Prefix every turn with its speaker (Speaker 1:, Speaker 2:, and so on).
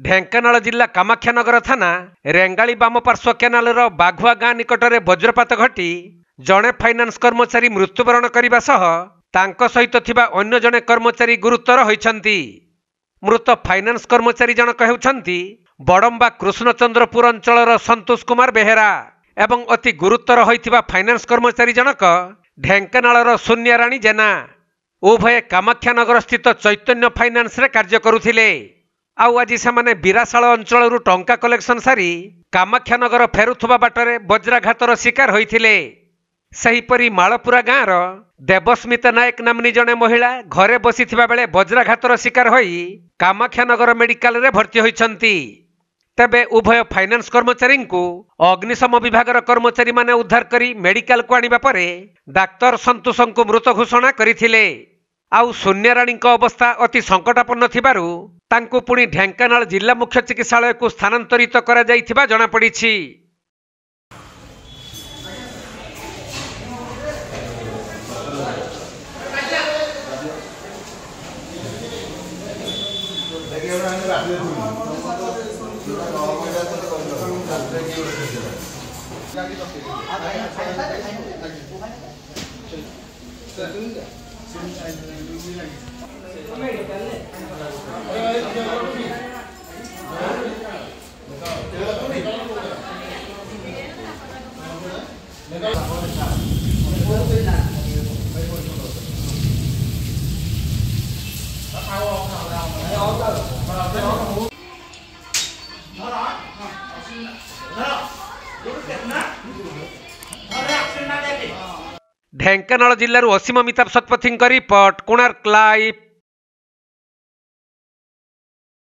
Speaker 1: ढेंकानाल जिला कामाख्यानगर थाना रेंगाली बाम पार्श्व केनाल बाघुआ गाँ निकटरे वज्रपात घटी जड़े फाइनान्स कर्मचारी मृत्युवरण करने सहित थिबा अन्य जड़े कर्मचारी गुरुतर होइछंती। मृत फाइनान्स कर्मचारी जनक हेउछंती बड़म्बा कृष्णचंद्रपुर अंचलर संतोष कुमार बेहेरा एवं अति गुरुतर होइथिबा फाइनान्स कर्मचारी जनक ढेंकानालर शून्यराणी जेना। उभय कामाख्यानगर स्थित चैतन्य फाइनान्स रे कार्य करुथिले। आउ आज से बिराशाल अंचल टंका कलेक्शन सारी कामाख्यानगर फेरुथुबा बाटरे वज्राघातर शिकार होइथिले। सेहीपरि मालपुरा गाँवर देवस्मिता नायक नामनी जने महिला घरे बसिथिबा बेले वज्राघातर शिकार होई कामाख्यानगर मेडिकल रे भर्ती होइछंती। तेबे उभय फाइनान्स कर्मचारी को अग्निशम विभागर कर्मचारी माने उद्धार करी मेडिकल को आनिबा परे डाक्तर संतोष को मृत घोषणा करिथिले। आउ शून्यराणी अवस्था अति संकटापन्न थिबारु तांकु पुणी ढेंकानाल जिला मुख्य चिकित्सालय को स्थानांतरित करा जाइथिबा जणा पड़िछि। ढेंकानाल जिल्लारू असीम मिताब शतपथी रिपोर्ट कोणार्क लाइव।